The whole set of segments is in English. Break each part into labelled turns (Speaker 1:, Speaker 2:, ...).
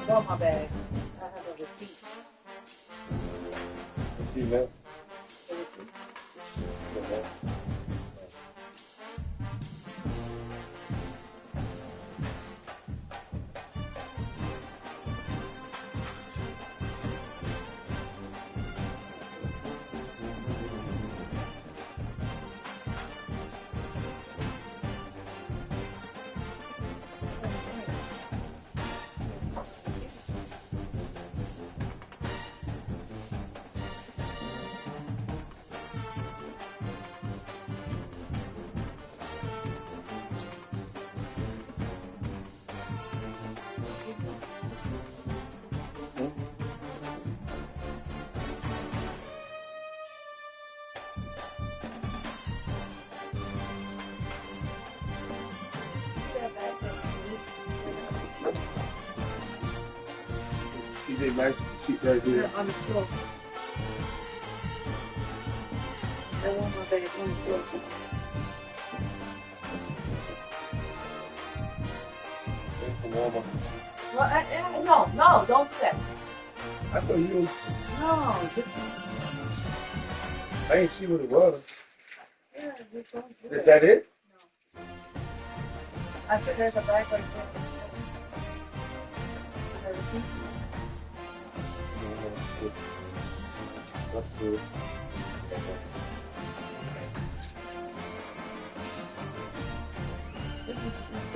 Speaker 1: brought my bag. I have a receipt.
Speaker 2: See that?
Speaker 1: The receipt.
Speaker 2: See that nice sheet right here?
Speaker 1: On the floor. I want my bag on the floor.
Speaker 2: That's the warmer.
Speaker 1: Well, no, don't do that.
Speaker 2: I thought you.
Speaker 1: No, just.
Speaker 2: I didn't see what it was.
Speaker 1: Yeah, just don't do
Speaker 2: Is that it?
Speaker 1: No. I said there's a bag right there. Have you seen?
Speaker 2: That's good.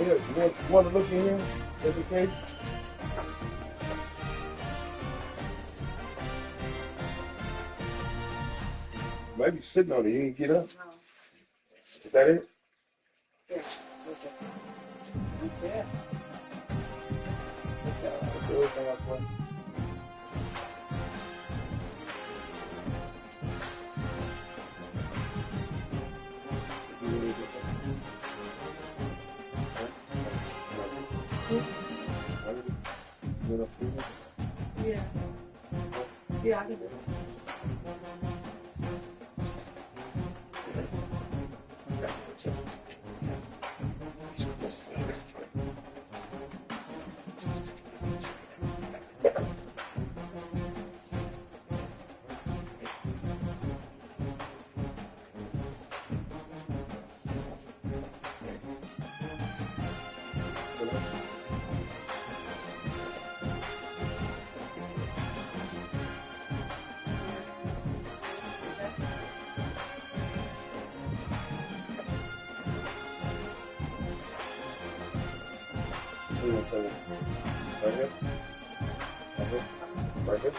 Speaker 2: Yes, you want to look in here? That's okay? Might be sitting on it. You didn't get up.
Speaker 1: No.
Speaker 2: Is that it?
Speaker 1: Yeah. Okay.
Speaker 2: That's everything I put.
Speaker 1: Yeah. Yeah, I can do it.
Speaker 2: Right here? Right here?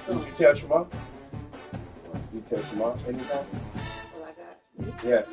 Speaker 2: Did you tell your mom? You tell your mom anytime?
Speaker 1: Well, I got.
Speaker 2: Yeah.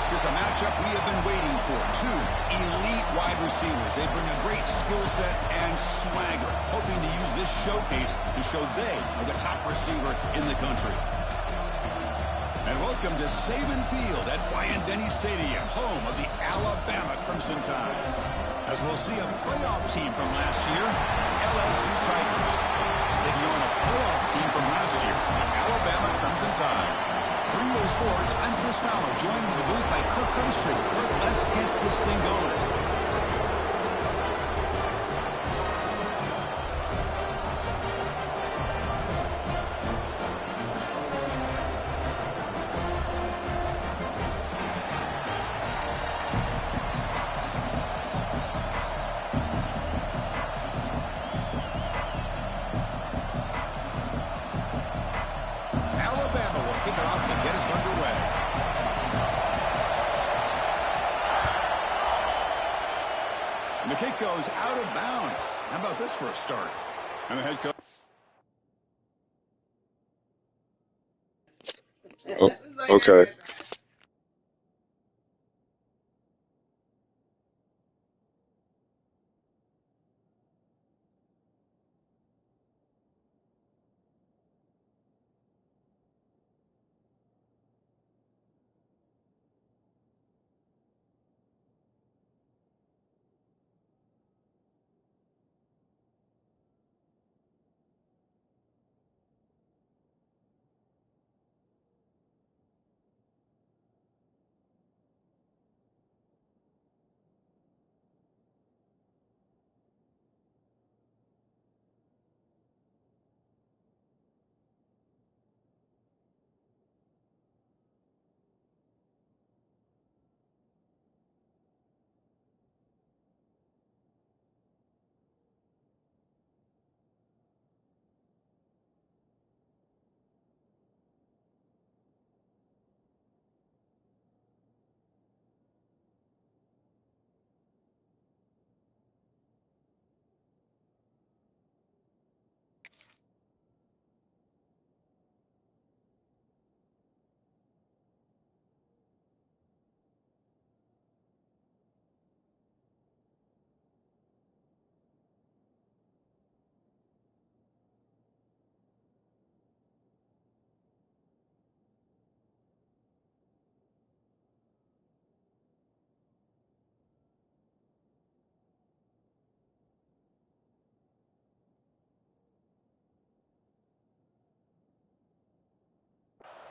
Speaker 3: This is a matchup we have been waiting for. Two elite wide receivers. They bring a great skill set and swagger, hoping to use this showcase to show they are the top receiver in the country. And welcome to Saban Field at Bryant-Denny Stadium, home of the Alabama Crimson Tide. As we'll see a playoff team from last year, LSU Tigers, taking on a playoff team from last year, Alabama Crimson Tide. For EA Sports, I'm Chris Fowler, joined in the booth by Kirk Herbstreit. Kirk, let's get this thing going. The kick goes out of bounds. How about this for a start? And the head coach.
Speaker 2: Oh, okay.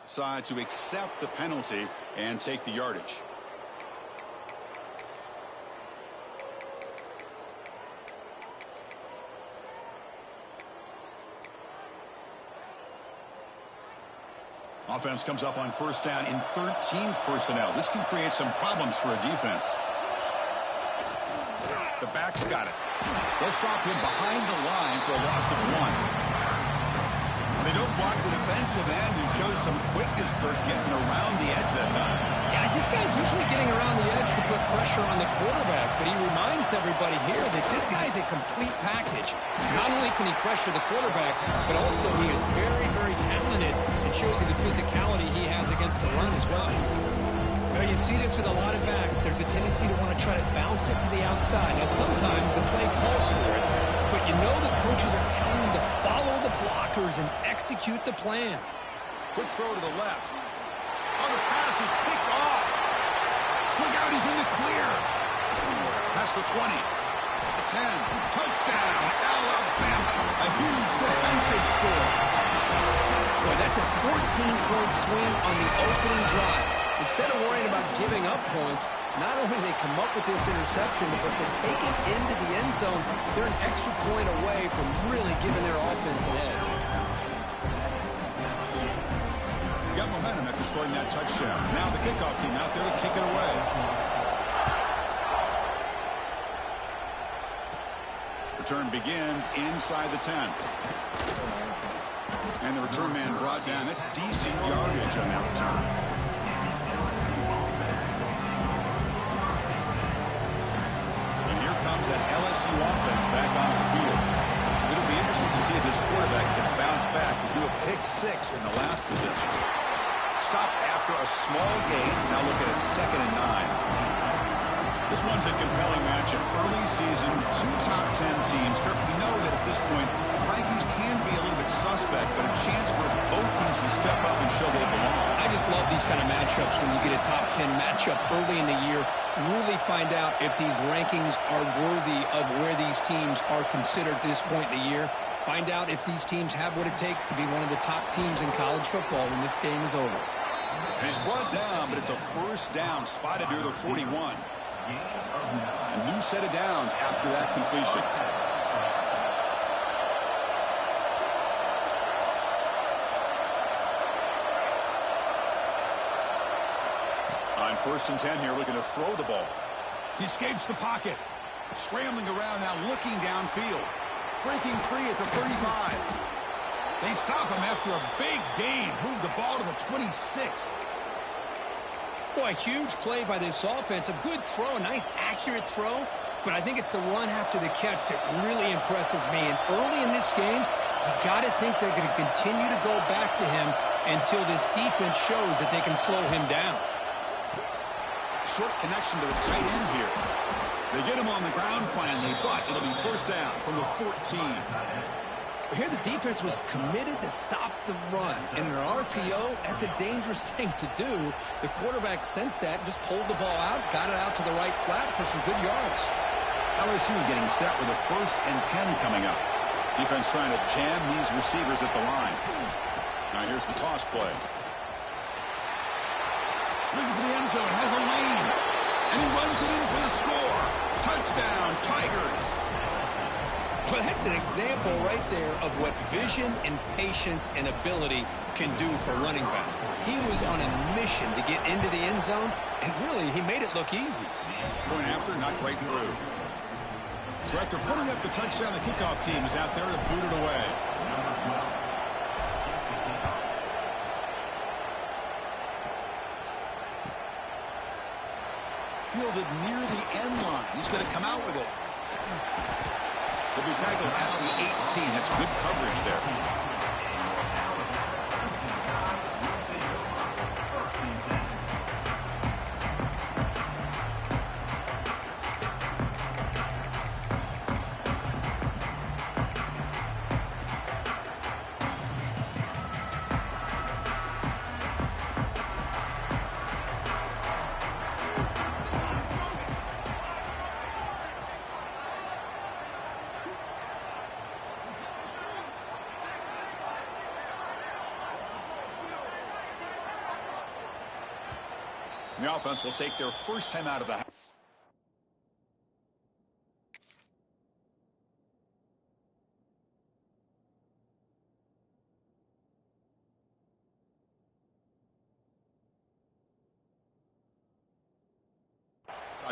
Speaker 3: Decide to accept the penalty and take the yardage. Offense comes up on first down in 13 personnel. This can create some problems for a defense. The back's got it. They'll stop him behind the line for a loss of 1. They don't block the defensive end, who shows some quickness, Kirk, getting around the edge that time.
Speaker 4: Yeah, this guy's usually getting around the edge to put pressure on the quarterback, but he reminds everybody here that this guy's a complete package. Not only can he pressure the quarterback, but also he is very, very talented and shows you the physicality he has against the run as well. Now, you see this with a lot of backs. There's a tendency to want to try to bounce it to the outside. Now, sometimes the play calls for it, but you know the coaches are telling them to follow the blockers and execute the plan.
Speaker 3: Quick throw to the left. Oh, the pass is picked off. Look out, he's in the clear. Past the 20. The 10. Touchdown, Alabama. A huge defensive score.
Speaker 4: Boy, that's a 14-point swing on the opening drive. Instead of worrying about giving up points, not only do they come up with this interception, but to take it into the end zone, they're an extra point away from really giving their offense an edge.
Speaker 3: Got momentum after scoring that touchdown. Now the kickoff team out there to kick it away. Return begins inside the 10. And the return man brought down. That's decent yardage on that return. And here comes that LSU offense back on the field. It'll be interesting to see if this quarterback can bounce back to do a pick 6 in the last possession. Stop after a small gain. Now look at it, 2nd and 9. This one's a compelling matchup. Early season, 2 top 10 teams. Kirk, we know that at this point, the rankings can be a little bit suspect, but a chance for both teams to step up and show they belong.
Speaker 4: I just love these kind of matchups when you get a top 10 matchup early in the year. Really find out if these rankings are worthy of where these teams are considered at this point in the year. Find out if these teams have what it takes to be one of the top teams in college football when this game is over.
Speaker 3: And he's brought down, but it's a first down spotted near the 41. A new set of downs after that completion. On 1st and 10 here, looking to throw the ball. He escapes the pocket. Scrambling around now, looking downfield. Breaking free at the 35. They stop him after a big gain. Move the ball to the 26.
Speaker 4: Boy, a huge play by this offense. A good throw, a nice accurate throw. But I think it's the run after the catch that really impresses me. And early in this game, you got to think they're going to continue to go back to him until this defense shows that they can slow him down.
Speaker 3: Short connection to the tight end here. They get him on the ground finally, but it'll be first down from the 14.
Speaker 4: Here the defense was committed to stop the run. And in an RPO, that's a dangerous thing to do. The quarterback sensed that, just pulled the ball out, got it out to the right flat for some good yards.
Speaker 3: LSU getting set with a 1st and 10 coming up. Defense trying to jam these receivers at the line. Now here's the toss play. Looking for the end zone, has a lane. And he runs it in for the score. Touchdown, Tigers.
Speaker 4: Well, that's an example right there of what vision and patience and ability can do for a running back. He was on a mission to get into the end zone, and really, he made it look easy.
Speaker 3: Going after, not right through. So after putting up the touchdown, the kickoff team is out there to boot it away. Fielded near the end line. He's going to come out with it. He'll be tackled at the 18. That's good coverage there. The offense will take their first time out of the house.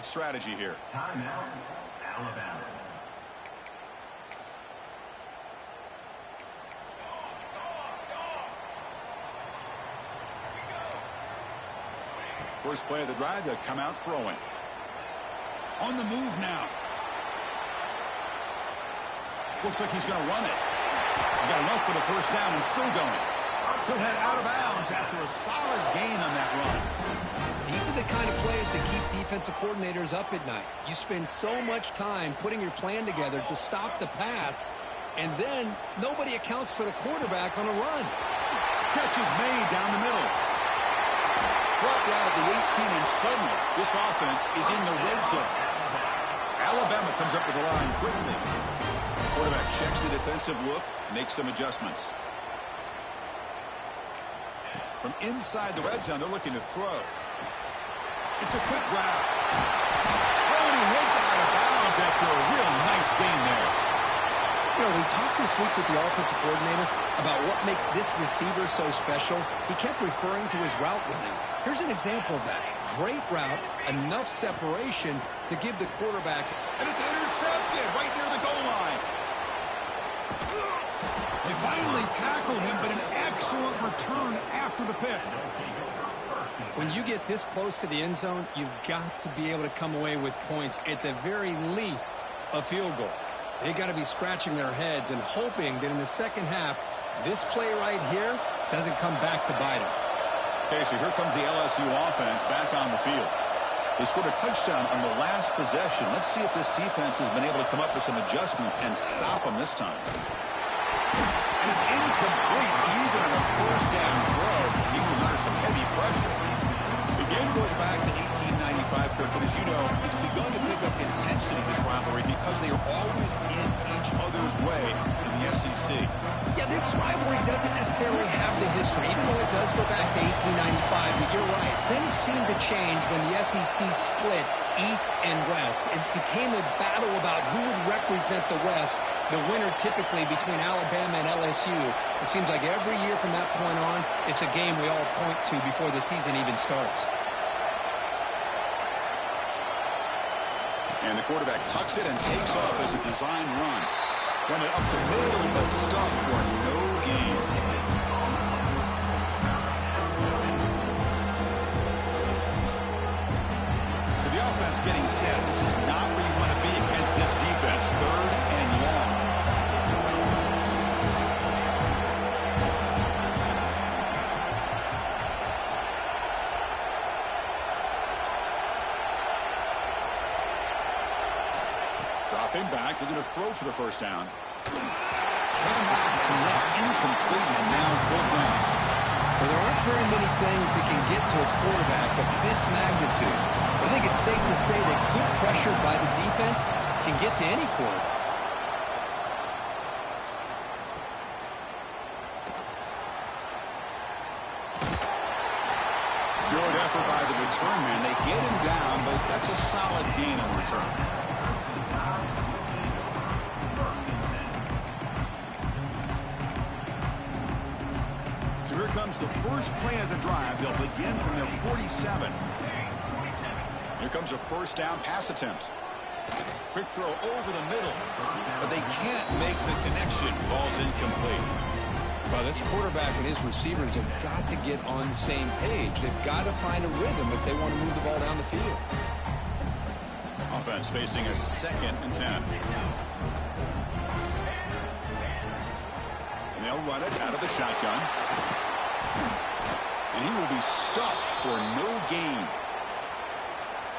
Speaker 3: Strategy here.
Speaker 5: Timeout, Alabama.
Speaker 3: First play of the drive, they'll come out throwing. On the move now. Looks like he's going to run it. He's got enough for the first down and still going. Could head out of bounds after a solid gain on that run.
Speaker 4: These are the kind of plays that keep defensive coordinators up at night. You spend so much time putting your plan together to stop the pass, and then nobody accounts for the quarterback on a run.
Speaker 3: Catch is made down the middle. Brought down at the 18, and suddenly this offense is in the red zone. Alabama comes up with the line quickly. Quarterback checks the defensive look, makes some adjustments. From inside the red zone, they're looking to throw. It's a quick grab. Oh, and he heads out of bounds after a real nice gain there.
Speaker 4: You know, we talked this week with the offensive coordinator about what makes this receiver so special. He kept referring to his route running. Here's an example of that. Great route, enough separation to give the quarterback.
Speaker 3: And it's intercepted right near the goal line. They finally tackle him, but an excellent return after the pick.
Speaker 4: When you get this close to the end zone, you've got to be able to come away with points, at the very least, a field goal. They got to be scratching their heads and hoping that in the second half, this play right here doesn't come back to bite them.
Speaker 3: Okay, so here comes the LSU offense back on the field. They scored a touchdown on the last possession. Let's see if this defense has been able to come up with some adjustments and stop them this time. And it's incomplete, even on a first down throw. He was under some heavy pressure. The game goes back to 1895, Kirk, but as you know, it's begun to pick up intensity, this rivalry, because they are always in each other's way in the SEC.
Speaker 4: Yeah, this rivalry doesn't necessarily have the history, even though it does go back to 1895, but you're right. Things seem to change when the SEC split East and West. It became a battle about who would represent the West, the winner typically between Alabama and LSU. It seems like every year from that point on, it's a game we all point to before the season even starts.
Speaker 3: And the quarterback tucks it and takes off as a design run. Run it up the middle, but stuffed for no gain. So the offense getting set. This is not where you want to be against this defense. 3rd and long. Dropping back, they're going to throw for the first down. Incomplete and now 4th down.
Speaker 4: Well, there aren't very many things that can get to a quarterback of this magnitude. I think it's safe to say that good pressure by the defense can get to any quarterback.
Speaker 3: Good effort by the return man. They get him down, but that's a solid gain on the return. So here comes the first play of the drive. They'll begin from their 47. Here comes a first down pass attempt. Quick throw over the middle, but they can't make the connection. Ball's incomplete.
Speaker 4: Well, this quarterback and his receivers have got to get on the same page. They've got to find a rhythm if they want to move the ball down the field.
Speaker 3: Offense facing a 2nd and 10. And they'll run it out of the shotgun. And he will be stuffed for no gain.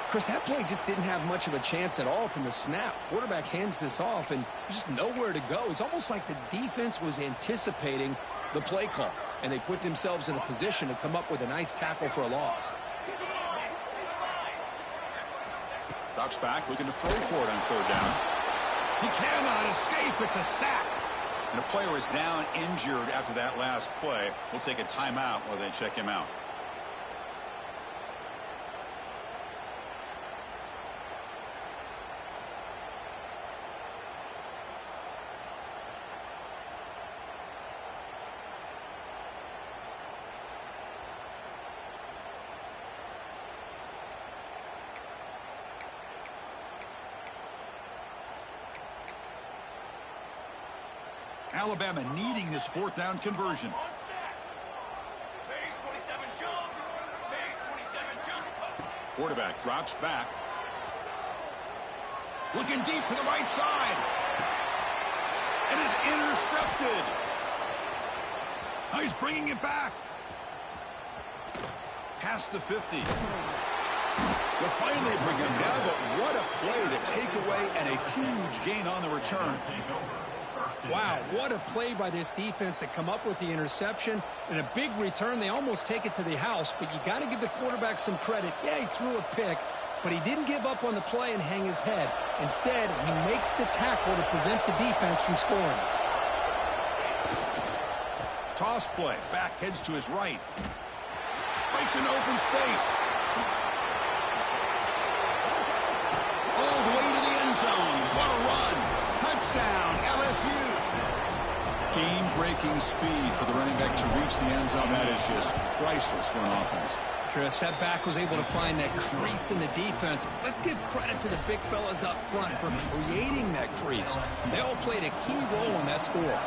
Speaker 4: Chris, that play just didn't have much of a chance at all from the snap. Quarterback hands this off, and there's just nowhere to go. It's almost like the defense was anticipating the play call, and they put themselves in a position to come up with a nice tackle for a loss.
Speaker 3: Drops back, looking to throw for it on 3rd down. He cannot escape. It's a sack. And a player is down injured after that last play. We'll take a timeout while they check him out. Alabama needing this 4th down conversion. Quarterback drops back. Looking deep to the right side. And is intercepted. Now he's bringing it back. Past the 50. They'll finally bring him down, but what a play, the takeaway and a huge gain on the return.
Speaker 4: Wow, what a play by this defense to come up with the interception and a big return. They almost take it to the house, but you got to give the quarterback some credit. Yeah, he threw a pick, but he didn't give up on the play and hang his head. Instead, he makes the tackle to prevent the defense from scoring.
Speaker 3: Toss play, back heads to his right. Breaks an open space. Game-breaking speed for the running back to reach the end zone. That is just priceless for an offense.
Speaker 4: Chris, that back was able to find that crease in the defense. Let's give credit to the big fellas up front for creating that crease. They all played a key role in that score.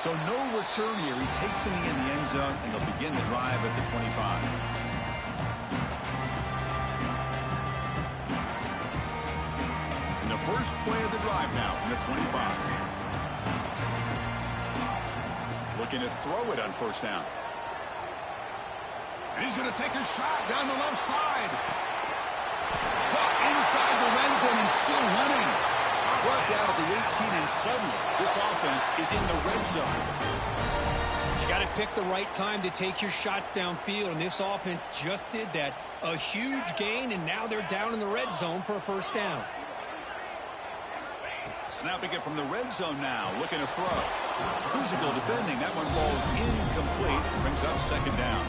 Speaker 3: So no return here. He takes it in the end zone, and they'll begin the drive at the 25. And the first play of the drive now from the 25. Looking to throw it on first down. And he's going to take a shot down the left side. Caught inside the red zone and still running. Brought down at the 18, and suddenly this offense is in the red zone.
Speaker 4: You got to pick the right time to take your shots downfield, and this offense just did that. A huge gain, and now they're down in the red zone for a first down.
Speaker 3: Snapping it from the red zone now, looking to throw. Physical defending, that one falls incomplete. Brings up second down.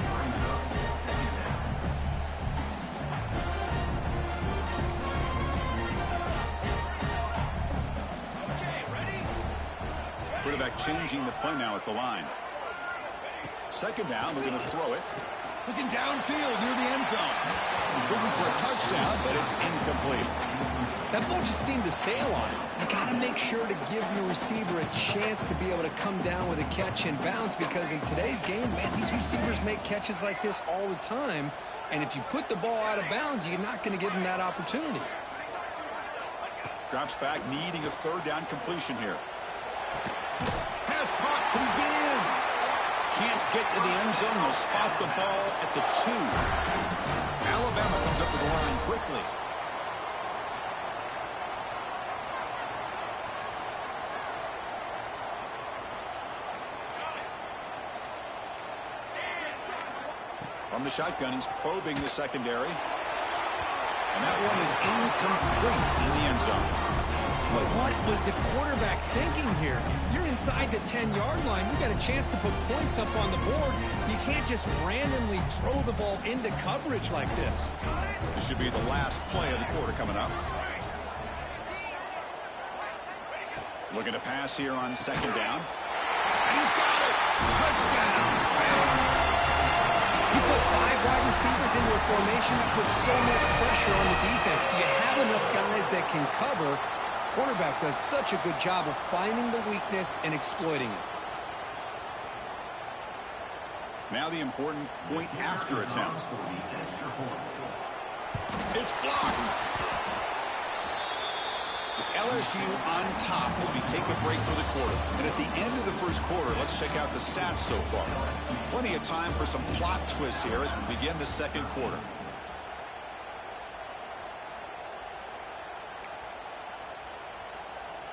Speaker 3: Quarterback changing the play now at the line. Second down, looking to throw it. Looking downfield near the end zone. Looking for a touchdown, but it's incomplete.
Speaker 4: That ball just seemed to sail on it. You got to make sure to give your receiver a chance to be able to come down with a catch and bounce, because in today's game, man, these receivers make catches like this all the time. And if you put the ball out of bounds, you're not going to give them that opportunity.
Speaker 3: Drops back, needing a third down completion here. Pass caught. Can he get in? Can't get to the end zone. They'll spot the ball at the 2. Alabama comes up to the line quickly. From the shotgun, he's probing the secondary. And that one is incomplete in the end zone.
Speaker 4: But what was the quarterback thinking here? You're inside the 10-yard line. You got a chance to put points up on the board. You can't just randomly throw the ball into coverage like this.
Speaker 3: This should be the last play of the quarter coming up. Looking to pass here on second down. And he's got it! Touchdown!
Speaker 4: You put 5 wide receivers into a formation, you put so much pressure on the defense. Do you have enough guys that can cover? Quarterback does such a good job of finding the weakness and exploiting it.
Speaker 3: Now the important point after attempts. It's blocked. It's LSU on top as we take a break for the quarter. And at the end of the first quarter, let's check out the stats so far. Plenty of time for some plot twists here as we begin the second quarter.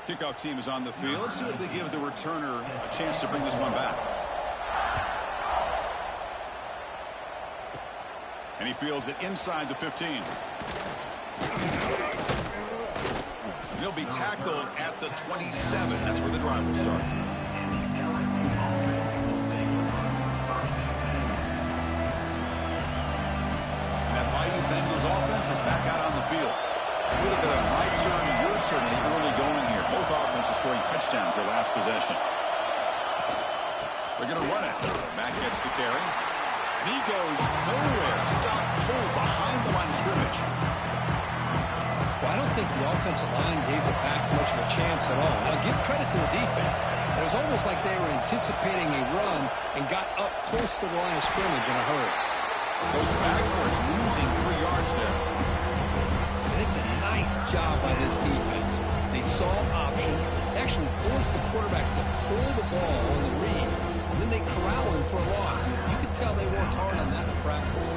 Speaker 3: Kickoff team is on the field. Let's see if they give the returner a chance to bring this one back. And he fields it inside the 15. He'll be tackled at the 27. That's where the drive will start. That Bayou Bengals offense is back out on the field. A little bit of my turn, your turn in the early going here. Both offenses scoring touchdowns their last possession. They're going to run it. Mack gets the carry. And he goes nowhere. Stop pull behind the line of scrimmage.
Speaker 4: Well, I don't think the offensive line gave the back much of a chance at all. Now, give credit to the defense. It was almost like they were anticipating a run and got up close to the line of scrimmage in a hurry.
Speaker 3: Goes backwards, losing 3 yards there.
Speaker 4: And it's a nice job by this defense. They saw option, actually forced the quarterback to pull the ball on the read, and then they corral him for a loss. You could tell they worked hard on that in practice.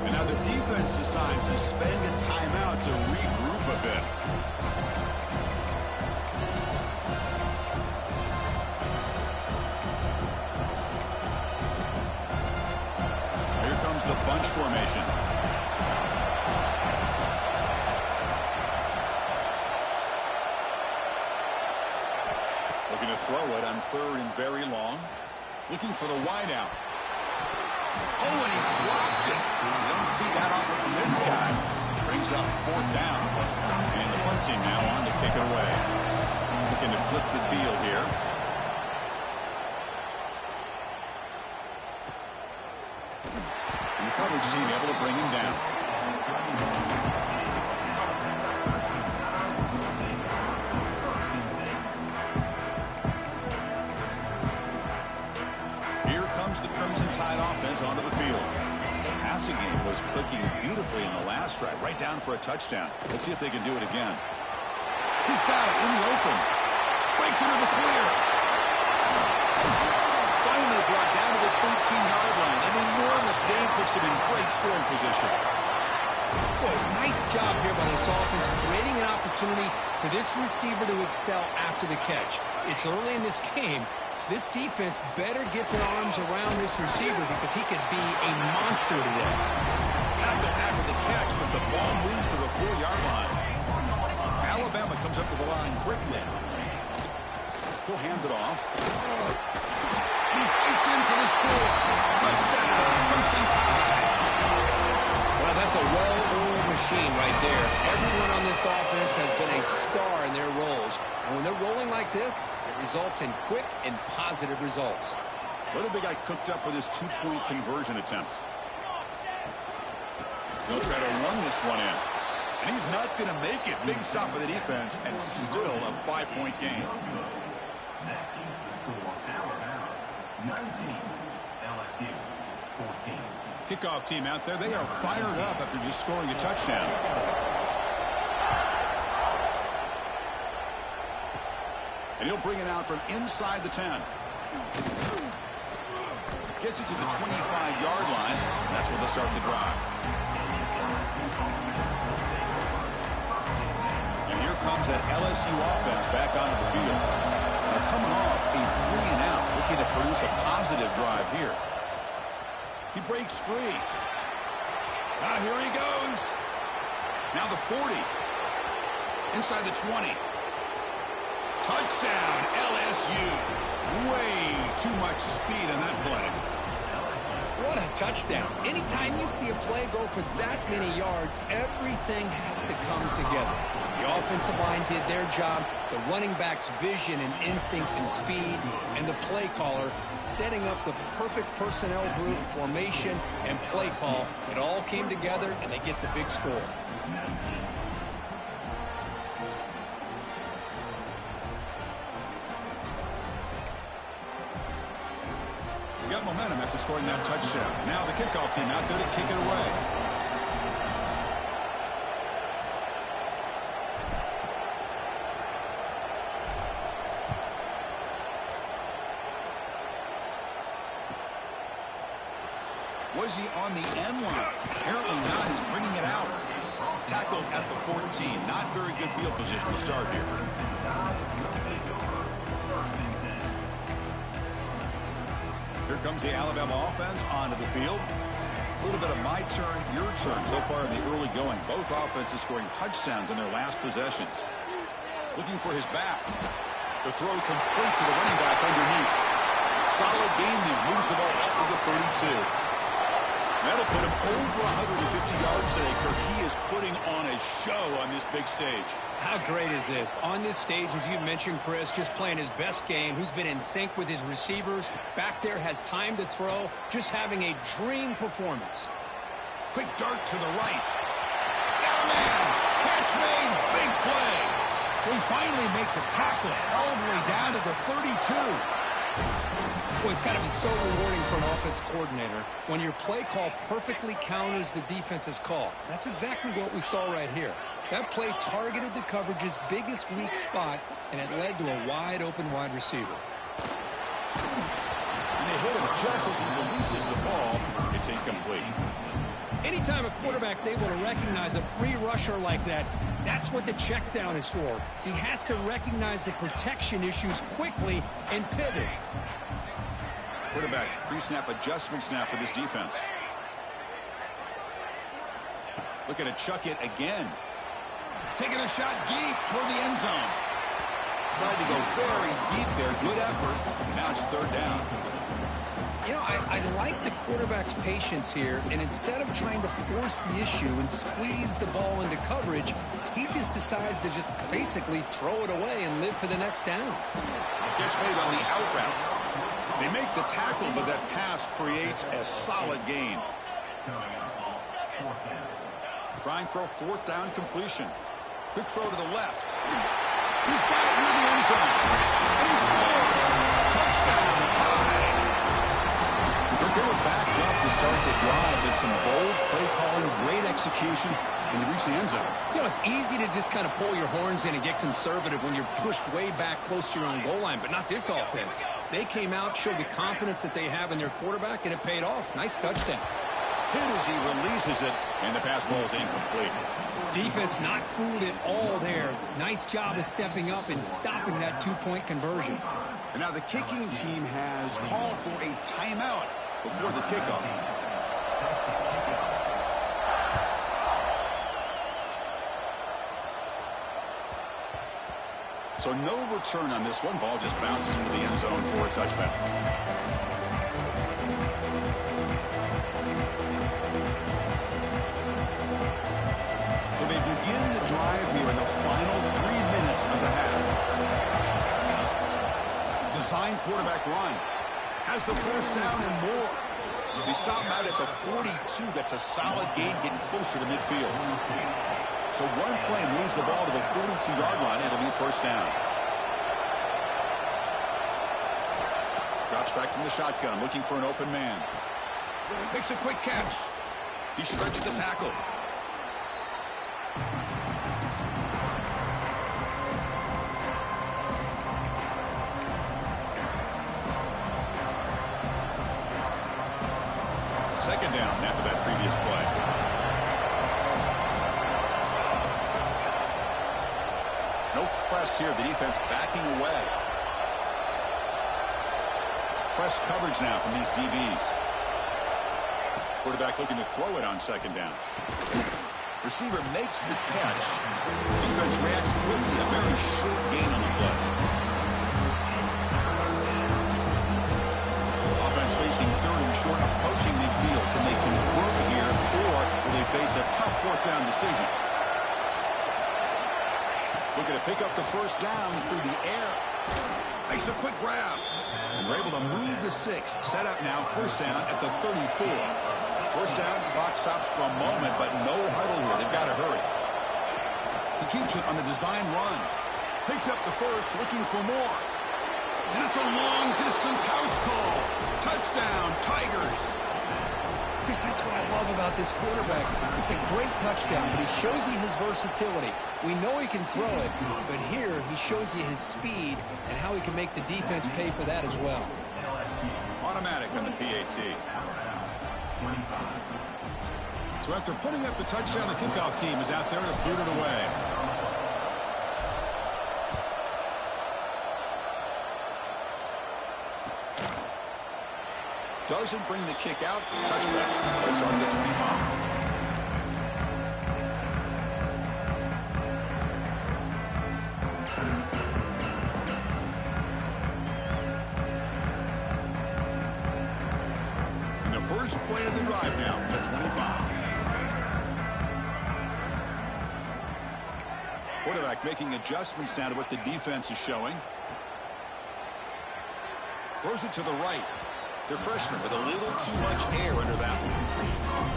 Speaker 3: And now the defense decides to spend a timeout to regroup a bit. Here comes the bunch formation. Looking to throw it on 3rd and very long. Looking for the wideout. Oh, and he dropped it. You don't see that often from this guy. Brings up 4th down. And the punt team now on to kick it away. Looking to flip the field here. And the coverage team able to bring him down. Here comes the Crimson Tide offense onto the field. The passing game was clicking beautifully in the last drive, right down for a touchdown. Let's see if they can do it again. He's got it in the open. Breaks into the clear. Finally brought down to the 13-yard line. An enormous gain puts him in great scoring position.
Speaker 4: Boy, nice job here by this offense, creating an opportunity for this receiver to excel after the catch. It's early in this game, so this defense better get their arms around this receiver because he could be a monster today.
Speaker 3: Tackle after the catch, but the ball moves to the 4-yard line. Alabama comes up to the line quickly. He'll hand it off. He fights in for the score. Touchdown, Crimson Tide.
Speaker 4: Well, that's a well-oiled machine right there. Everyone on this offense has been a star in their roles. And when they're rolling like this, it results in quick and positive results.
Speaker 3: What have the guy cooked up for this 2-point conversion attempt? He'll try to run this one in. And he's not going to make it. Big stop for the defense, and still a 5-point game.
Speaker 5: That keeps the score Alabama 19, LSU 14.
Speaker 3: Kickoff team out there. They are fired up after just scoring a touchdown. And he'll bring it out from inside the 10. Gets it to the 25-yard line. And that's where they'll start the drive. And here comes that LSU offense back onto the field. Now coming off a 3-and-out, looking to produce a positive drive here. He breaks free. Now here he goes. Now the 40. Inside the 20. Touchdown, LSU. Way too much speed in that play.
Speaker 4: What a touchdown. Anytime you see a play go for that many yards, everything has to come together. The offensive line did their job, the running back's vision and instincts and speed, and the play caller setting up the perfect personnel group, formation, and play call. It all came together, and they get the big score.
Speaker 3: Got momentum after scoring that touchdown. Now the kickoff team out there to kick it away. Was he on the end line? Apparently not. He's bringing it out. Tackled at the 14. Not very good field position to start here. Here comes the Alabama offense onto the field. A little bit of my turn, your turn so far in the early going. Both offenses scoring touchdowns in their last possessions. Looking for his back. The throw complete to the running back underneath. Solid gain there. Moves the ball up to the 32. That'll put him over 150 yards today, Kirk. He is putting on a show on this big stage.
Speaker 4: How great is this? On this stage, as you mentioned, Chris, just playing his best game. He's been in sync with his receivers. Back there, has time to throw. Just having a dream performance.
Speaker 3: Quick dart to the right. Got a man. Catch made. Big play. We finally make the tackle all the way down to the 32.
Speaker 4: Boy, it's got to be so rewarding for an offense coordinator when your play call perfectly counters the defense's call. That's exactly what we saw right here. That play targeted the coverage's biggest weak spot, and it led to a wide-open wide receiver.
Speaker 3: And they hit him just as he releases the ball. It's incomplete.
Speaker 4: Anytime a quarterback's able to recognize a free rusher like that, that's what the check down is for. He has to recognize the protection issues quickly and pivot.
Speaker 3: Quarterback pre-snap adjustments now for this defense. Looking to chuck it again. Taking a shot deep toward the end zone. Tried to go very deep there. Good effort. Now it's third down.
Speaker 4: You know, I like the quarterback's patience here, and instead of trying to force the issue and squeeze the ball into coverage, he just decides to just basically throw it away and live for the next down.
Speaker 3: Gets made on the out route. They make the tackle, but that pass creates a solid gain. Trying for a fourth down completion. Quick throw to the left. He's got it near the end zone. And he scores. Touchdown, tie. But they were backed up to start the drive. Did some bold play calling, great execution, and they reached the end zone.
Speaker 4: You know, it's easy to just kind of pull your horns in and get conservative when you're pushed way back close to your own goal line, but not this offense. They came out, showed the confidence that they have in their quarterback, and it paid off. Nice touchdown.
Speaker 3: Hit as he releases it, and the pass ball is incomplete.
Speaker 4: Defense not fooled at all there. Nice job of stepping up and stopping that two-point conversion.
Speaker 3: And now the kicking team has called for a timeout before the kickoff. So no return on this one. Ball just bounces into the end zone for a touchback. So they begin the drive here in the final 3 minutes of the half. Design quarterback run. Has the first down and more. They stop out at the 42. That's a solid gain, getting closer to midfield. So one play moves the ball to the 42-yard line. It'll be first down. Drops back from the shotgun, looking for an open man. Makes a quick catch. He shreds the tackle. Second down after that previous play. No press here. The defense backing away. It's press coverage now from these DBs. Quarterback looking to throw it on second down. Receiver makes the catch. Defense reacts quickly. A very short gain on the play. Offense facing third and short, approaching midfield. Can they convert here, or will they face a tough fourth down decision? Looking to pick up the first down through the air. Makes a quick grab. And we're able to move the sticks. Set up now, first down at the 34. First down, clock stops for a moment, but no huddle here. They've got to hurry. He keeps it on the design run. Picks up the first, looking for more. And it's a long-distance house call. Touchdown, Tigers.
Speaker 4: Chris, that's what I love about this quarterback. It's a great touchdown, but he shows you his versatility. We know he can throw it, but here he shows you his speed and how he can make the defense pay for that as well.
Speaker 3: Automatic on the PAT. So after putting up the touchdown, the kickoff team is out there to boot it away. Doesn't bring the kick out. Touchback. They'll start at the 25. And the first play of the drive now from the 25. Quarterback making adjustments now to what the defense is showing. Throws it to the right. The freshman with a little too much air under that one.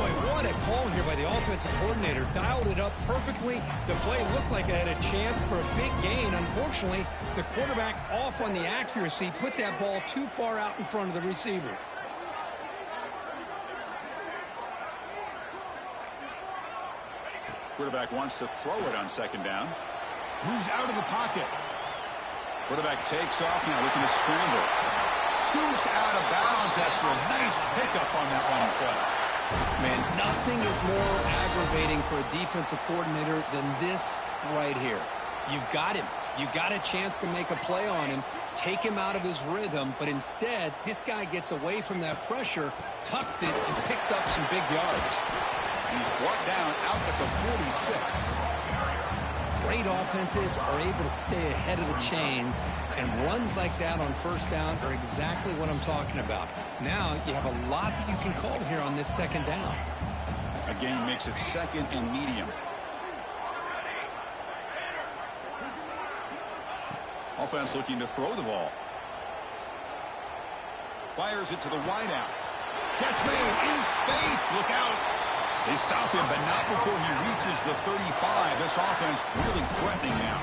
Speaker 4: Boy, what a call here by the offensive coordinator. Dialed it up perfectly. The play looked like it had a chance for a big gain. Unfortunately, the quarterback off on the accuracy, put that ball too far out in front of the receiver.
Speaker 3: Quarterback wants to throw it on second down. Moves out of the pocket. Quarterback takes off now, looking to scramble. Scoots out of bounds after a nice pickup on that one play.
Speaker 4: Man, nothing is more aggravating for a defensive coordinator than this right here. You've got him. You got a chance to make a play on him, take him out of his rhythm, but instead, this guy gets away from that pressure, tucks it, and picks up some big yards.
Speaker 3: He's brought down out at the 46.
Speaker 4: great offenses are able to stay ahead of the chains, and runs like that on first down are exactly what I'm talking about. Now you have a lot that you can call here on this second down.
Speaker 3: Again, he makes it second and medium. Offense looking to throw the ball. Fires it to the wideout. Catch made in space. Look out. They stop him, but not before he reaches the 35. This offense really threatening now.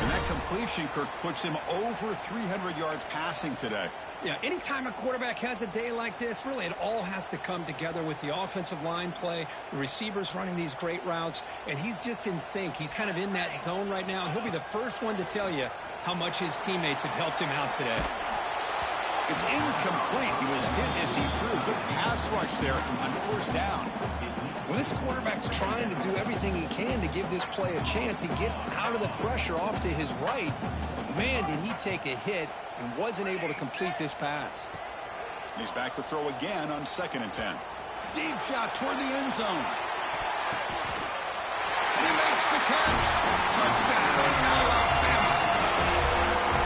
Speaker 3: And that completion, Kirk, puts him over 300 yards passing today.
Speaker 4: Yeah, anytime a quarterback has a day like this, really it all has to come together with the offensive line play, the receivers running these great routes, and he's just in sync. He's kind of in that zone right now, and he'll be the first one to tell you how much his teammates have helped him out today.
Speaker 3: It's incomplete. He was hit as he threw. Good pass rush there on first down.
Speaker 4: When this quarterback's trying to do everything he can to give this play a chance, he gets out of the pressure off to his right. Man, did he take a hit and wasn't able to complete this pass.
Speaker 3: He's back to throw again on 2nd and 10. Deep shot toward the end zone. He makes the catch. Touchdown, Alabama.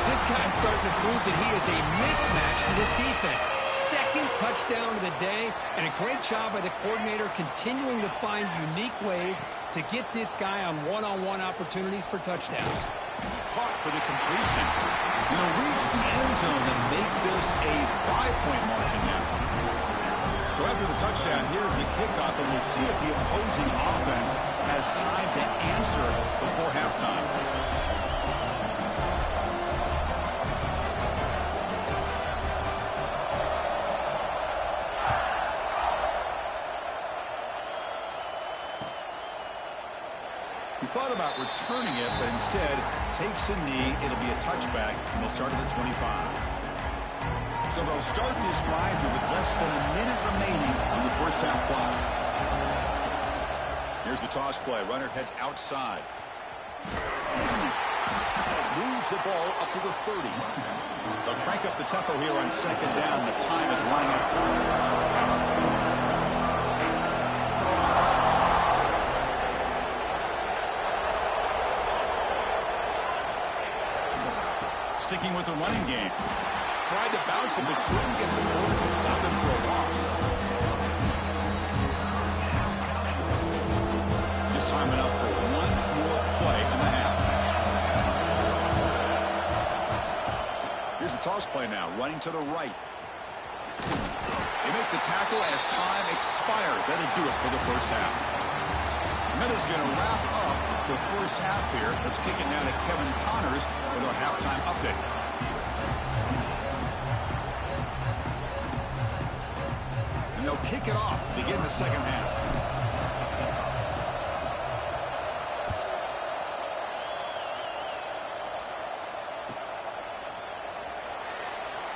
Speaker 4: This guy's starting to prove that he is a mismatch for this defense. Second touchdown of the day, and a great job by the coordinator continuing to find unique ways to get this guy on one-on-one opportunities for touchdowns.
Speaker 3: Caught for the completion. He'll reach the end zone and make this a 5-point margin now. So after the touchdown, here's the kickoff, and we'll see if the opposing offense has time to answer before halftime. Thought about returning it, but instead takes a knee. It'll be a touchback, and they'll start at the 25. So they'll start this drive here with less than a minute remaining on the first half clock. Here's the toss play. Runner heads outside. Moves the ball up to the 30. They'll crank up the tempo here on 2nd down. The time is running out. Sticking with the running game. Tried to bounce him, but couldn't get the ball to stop him for a loss. This time enough for one more play in the half. Here's the toss play now, running to the right. They make the tackle as time expires. That'll do it for the first half. Meadows going to wrap up the first half here. Let's kick it now to Kevin Connors with our halftime update. And they'll kick it off to begin the second half.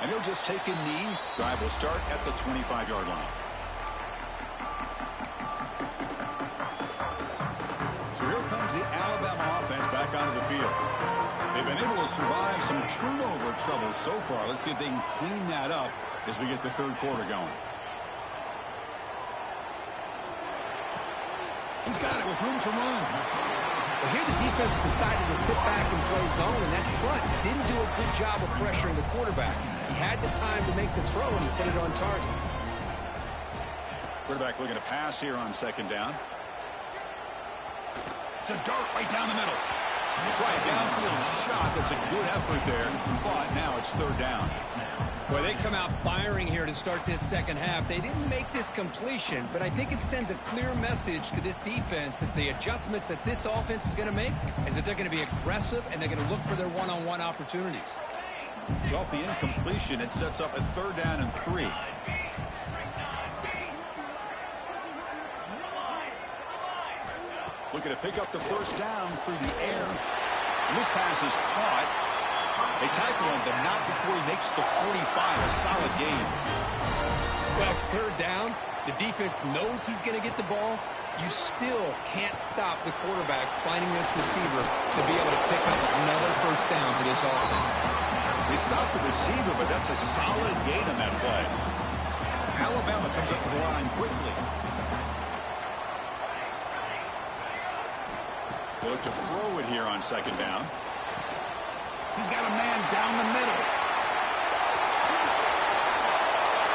Speaker 3: And he'll just take a knee. Drive will start at the 25-yard line. The Alabama offense back onto the field. They've been able to survive some turnover trouble so far. Let's see if they can clean that up as we get the third quarter going. He's got it with room to run.
Speaker 4: Well, here the defense decided to sit back and play zone, and that front didn't do a good job of pressuring the quarterback. He had the time to make the throw, and he put it on target.
Speaker 3: Quarterback looking to pass here on 2nd down. It's a dart right down the middle. They try a downfield shot. That's a good effort there, but now it's 3rd down.
Speaker 4: Well, they come out firing here to start this second half. They didn't make this completion, but I think it sends a clear message to this defense that the adjustments that this offense is going to make is that they're going to be aggressive and they're going to look for their one-on-one opportunities.
Speaker 3: So off the incompletion, it sets up a 3rd down and 3. Looking to pick up the first down through the air. And this pass is caught. They tackle him, but not before he makes the 45. A solid gain.
Speaker 4: That's 3rd down. The defense knows he's going to get the ball. You still can't stop the quarterback finding this receiver to be able to pick up another first down for this offense.
Speaker 3: They stop the receiver, but that's a solid gain on that play. Alabama comes up to the line quickly. They look to throw it here on second down. He's got a man down the middle.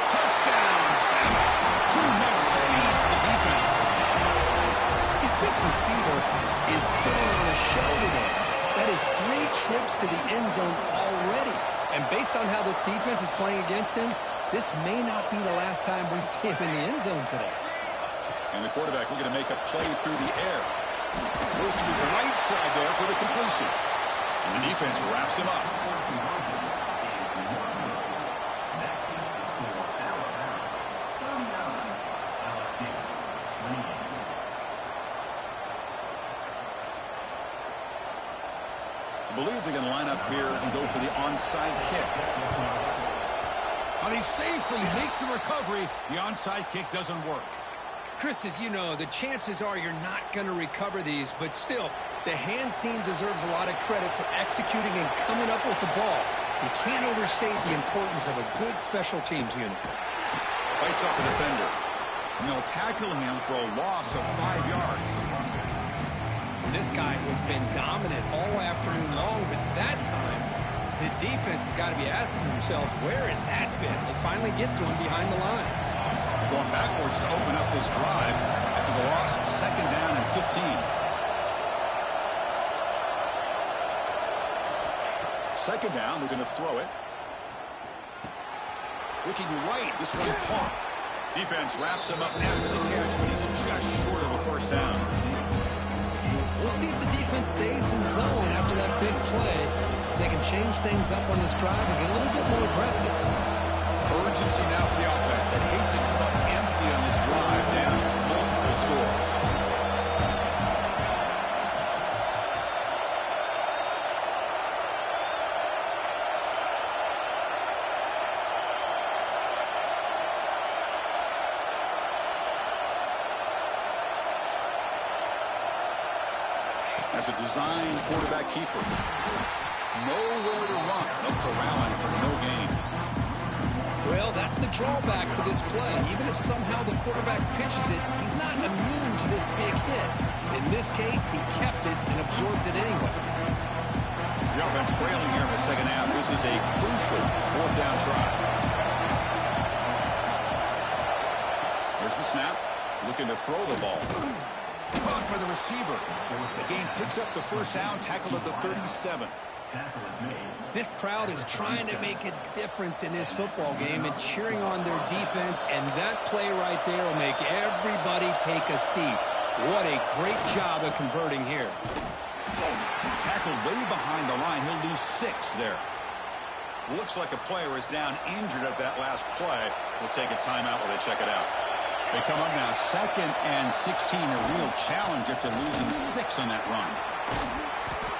Speaker 3: Touchdown! Too much speed for the defense.
Speaker 4: This receiver is putting on a show today. That is 3 trips to the end zone already. And based on how this defense is playing against him, this may not be the last time we see him in the end zone today.
Speaker 3: And the quarterback looking to make a play through the air. Goes to his right side there for the completion. And the defense wraps him up. I believe they're going to line up here and go for the onside kick. But he safely makes the recovery. The onside kick doesn't work.
Speaker 4: Chris, as you know, the chances are you're not going to recover these, but still, the hands team deserves a lot of credit for executing and coming up with the ball. You can't overstate the importance of a good special teams unit.
Speaker 3: Fights off a defender. And they'll tackle him for a loss of 5 yards.
Speaker 4: And this guy has been dominant all afternoon long, but that time, the defense has got to be asking themselves, where has that been? They finally get to him behind the line.
Speaker 3: Going backwards to open up this drive after the loss at second down and 15. Second down, we're going to throw it. Looking right, this one caught. Defense wraps him up after the catch, but he's just short of a first down.
Speaker 4: We'll see if the defense stays in zone after that big play. If they can change things up on this drive and get a little bit more aggressive.
Speaker 3: Urgency now for the offense that hates to come up empty on this drive, down multiple scores. That's a design quarterback keeper. Nowhere to run. No corralling for no gain.
Speaker 4: Well, that's the drawback to this play. Even if somehow the quarterback pitches it, he's not immune to this big hit. In this case, he kept it and absorbed it anyway.
Speaker 3: The offense trailing here in the second half. This is a crucial fourth down try. Here's the snap. Looking to throw the ball. Caught by the receiver. The game picks up the first down, tackled at the 37.
Speaker 4: This crowd is trying to make a difference in this football game and cheering on their defense, and that play right there will make everybody take a seat. What a great job of converting here.
Speaker 3: Tackled way behind the line. He'll lose 6 there. Looks like a player is down injured at that last play. We'll take a timeout while they check it out. They come up now 2nd and 16, a real challenge after losing 6 on that run.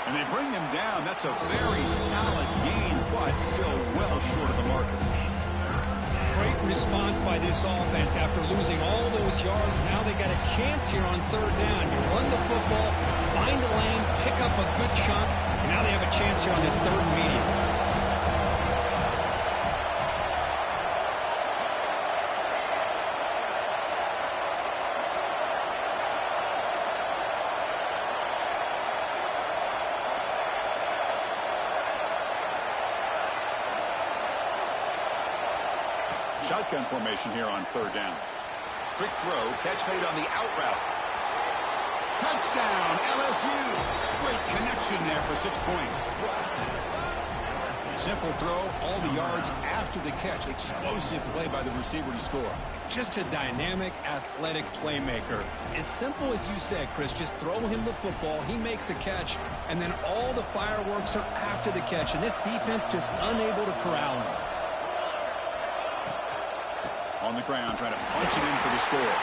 Speaker 3: And they bring him down. That's a very solid gain, but still well short of the marker.
Speaker 4: Great response by this offense after losing all those yards. Now they got a chance here on 3rd down. You run the football, find the lane, pick up a good chunk, and now they have a chance here on this 3rd and medium.
Speaker 3: Shotgun formation here on 3rd down. Quick throw, catch made on the out route. Touchdown, LSU. Great connection there for 6 points. Simple throw, all the yards after the catch. Explosive play by the receiver to score.
Speaker 4: Just a dynamic, athletic playmaker. As simple as you said, Chris, just throw him the football, he makes a catch, and then all the fireworks are after the catch. And this defense just unable to corral him.
Speaker 3: On the ground, trying to punch it in for the score.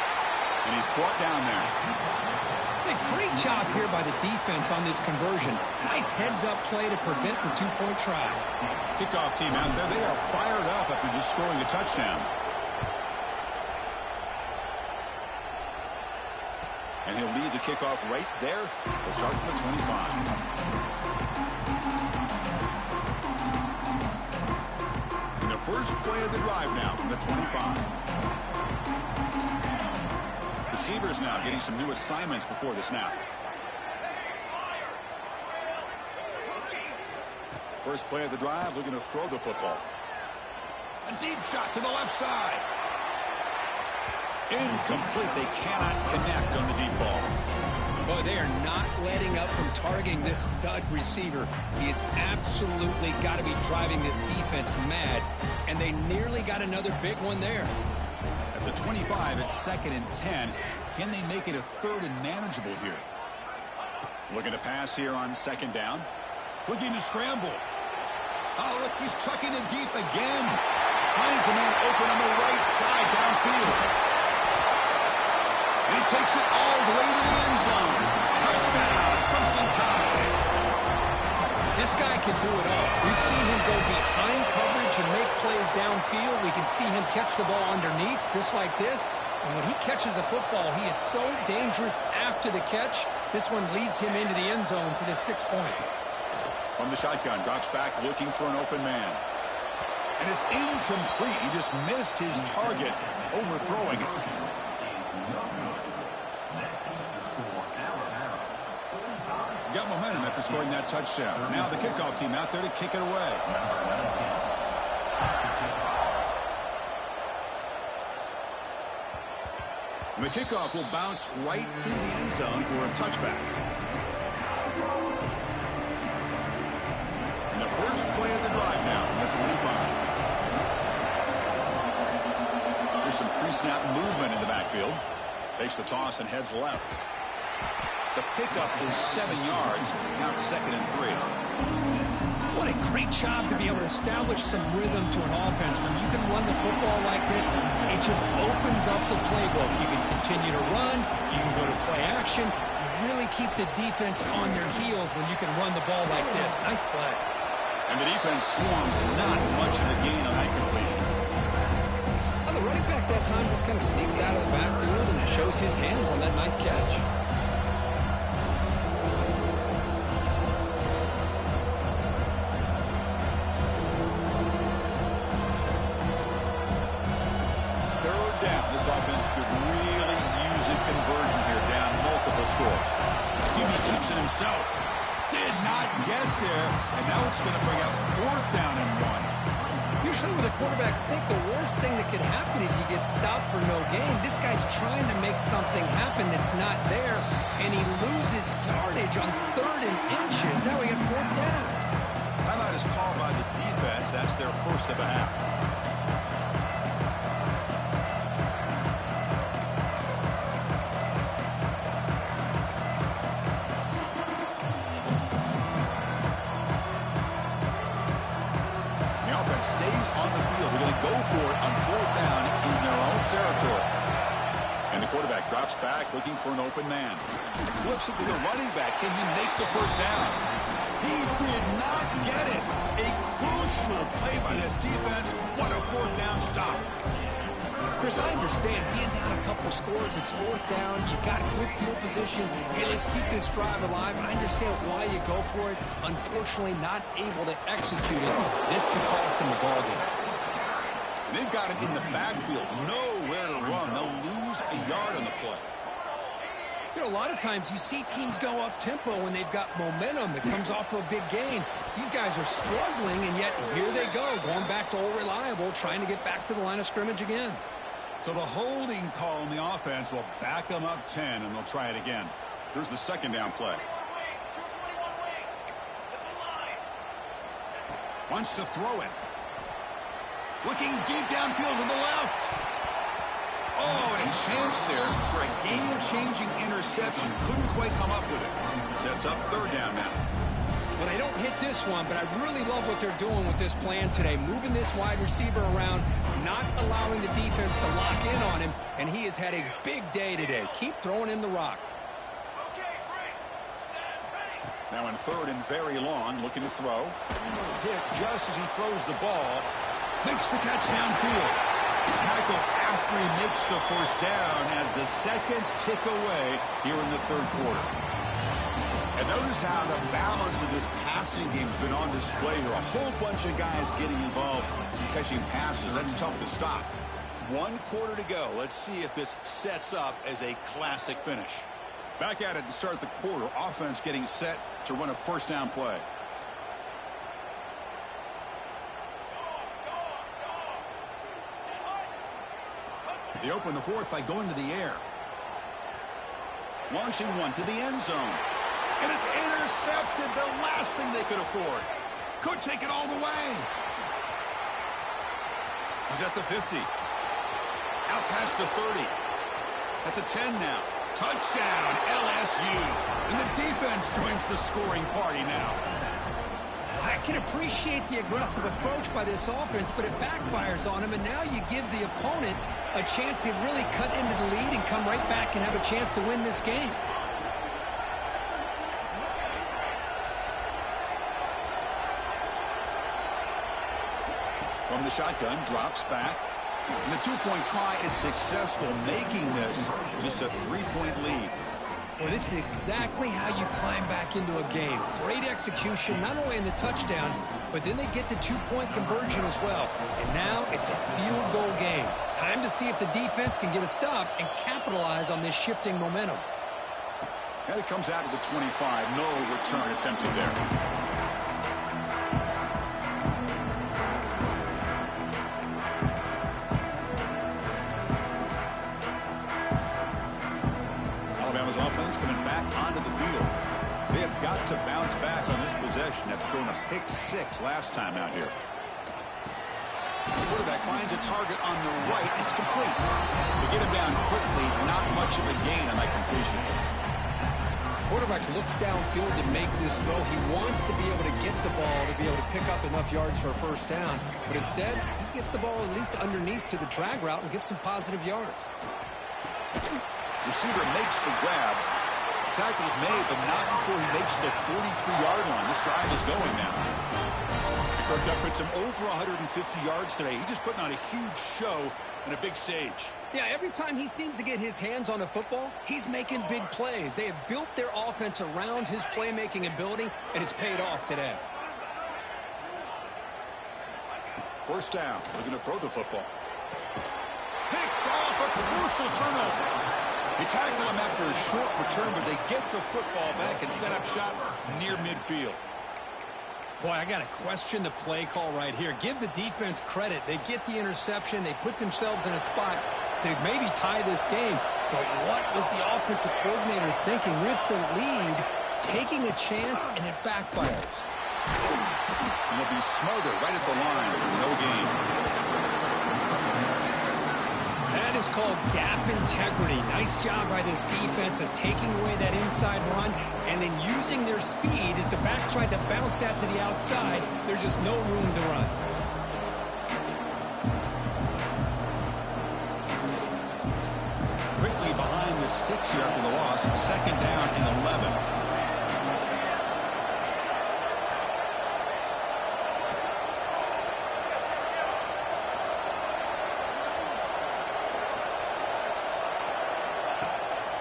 Speaker 3: And he's brought down there.
Speaker 4: A great job here by the defense on this conversion. Nice heads-up play to prevent the 2-point try.
Speaker 3: Kickoff team out there. They are fired up after just scoring a touchdown. And he'll lead the kickoff right there. They'll start at the 25. First play of the drive now from the 25. Receivers now getting some new assignments before the snap. First play of the drive, looking to throw the football. A deep shot to the left side. Incomplete. They cannot connect on the deep ball.
Speaker 4: Boy, they are not letting up from targeting this stud receiver. He has absolutely got to be driving this defense mad, and they nearly got another big one there.
Speaker 3: At the 25, it's 2nd and 10. Can they make it a 3rd and manageable here? Looking to pass here on 2nd down. Looking to scramble. Oh, look, he's chucking it deep again. Finds a man open on the right side downfield. And he takes it all the way to the end zone. Touchdown, Crimson Tide.
Speaker 4: This guy can do it all. We've seen him go behind coverage and make plays downfield. We can see him catch the ball underneath just like this. And when he catches a football, he is so dangerous after the catch. This one leads him into the end zone for the 6 points.
Speaker 3: From the shotgun, drops back looking for an open man. And it's incomplete. He just missed his target, overthrowing it. Got momentum after scoring that touchdown. Now the kickoff team out there to kick it away. And the kickoff will bounce right through the end zone for a touchback. And the first play of the drive now from the 25. There's some pre-snap movement in the backfield. Takes the toss and heads left. The pickup is 7 yards. Now it's 2nd and 3.
Speaker 4: What a great job to be able to establish some rhythm to an offense. When you can run the football like this, it just opens up the playbook. You can continue to run. You can go to play action. You really keep the defense on their heels when you can run the ball like this. Nice play.
Speaker 3: And the defense swarms not much of a gain on that completion.
Speaker 4: Well, the running back that time just kind of sneaks out of the backfield and shows his hands on that nice catch.
Speaker 3: Himself did not get there, and now it's going to bring up 4th down and 1.
Speaker 4: Usually with a quarterback sneak, the worst thing that could happen is he gets stopped for no gain. This guy's trying to make something happen that's not there, and he loses yardage on 3rd and inches. Now we got 4th down.
Speaker 3: Timeout is called by the defense. That's their first of the half. Stays on the field. We're going to go for it on 4th down in their own territory. And the quarterback drops back looking for an open man. Flips it to the running back. Can he make the first down? He did not get it. A crucial play by this defense. What a 4th down stop.
Speaker 4: Chris, I understand being down a couple scores, it's 4th down, you've got good field position, hey, let's keep this drive alive. I understand why you go for it. Unfortunately, not able to execute it. This could cost him the ball game.
Speaker 3: They've got it in the backfield, nowhere to run. They'll lose a yard on the play.
Speaker 4: You know, a lot of times you see teams go up-tempo when they've got momentum that comes off to a big gain. These guys are struggling, and yet here they go, going back to old reliable, trying to get back to the line of scrimmage again.
Speaker 3: So the holding call on the offense will back them up 10, and they'll try it again. Here's the 2nd down play. Wants to throw it. Looking deep downfield to the left. Oh, and a chance there for a game-changing interception. Couldn't quite come up with it. Sets up 3rd down now.
Speaker 4: Well, they don't hit this one, but I really love what they're doing with this plan today. Moving this wide receiver around, not allowing the defense to lock in on him, and he has had a big day today. Keep throwing in the rock.
Speaker 3: Now in 3rd and very long, looking to throw. Hit just as he throws the ball. Makes the catch downfield. Tackle after he makes the first down as the seconds tick away here in the 3rd quarter. And notice how the balance of this passing game has been on display here. A whole bunch of guys getting involved in catching passes. That's tough to stop. 1 quarter to go. Let's see if this sets up as a classic finish. Back at it to start the quarter. Offense getting set to run a 1st down play. They open the fourth by going to the air. Launching one to the end zone. And it's intercepted. The last thing they could afford. Could take it all the way. He's at the 50. Out past the 30. At the 10 now. Touchdown, LSU. And the defense joins the scoring party now.
Speaker 4: I can appreciate the aggressive approach by this offense, but it backfires on him, and now you give the opponent a chance to really cut into the lead and come right back and have a chance to win this game.
Speaker 3: From the shotgun, drops back. And the two-point try is successful, making this just a three-point lead.
Speaker 4: Well, this is exactly how you climb back into a game. Great execution, not only in the touchdown, but then they get the two-point conversion as well. And now it's a field goal game. Time to see if the defense can get a stop and capitalize on this shifting momentum.
Speaker 3: And it comes out of the 25. No return attempted there. Offense coming back onto the field. They have got to bounce back on this possession after throwing a pick 6 last time out here. The quarterback finds a target on the right. It's complete. They get him down quickly. Not much of a gain on that completion.
Speaker 4: Quarterback looks downfield to make this throw. He wants to be able to get the ball to be able to pick up enough yards for a first down. But instead, he gets the ball at least underneath to the drag route and gets some positive yards.
Speaker 3: Receiver makes the grab. Tackle's made, but not before he makes the 43-yard line. This drive is going now. Kirk Duck puts him over 150 yards today. He's just putting on a huge show on a big stage.
Speaker 4: Yeah, every time he seems to get his hands on a football, he's making big plays. They have built their offense around his playmaking ability, and it's paid off today.
Speaker 3: First down. Looking to throw the football. Picked off, a crucial turnover. They tackle him after a short return, but they get the football back and set up shop near midfield.
Speaker 4: Boy, I got to question the play call right here. Give the defense credit. They get the interception. They put themselves in a spot to maybe tie this game. But what was the offensive coordinator thinking with the lead, taking a chance, and it backfires?
Speaker 3: And it'll be smothered right at the line for no gain.
Speaker 4: That is called gap integrity. Nice job by this defense of taking away that inside run and then using their speed as the back tried to bounce that to the outside. There's just no room to run.
Speaker 3: Quickly behind the sticks here after the loss. Second down and 11.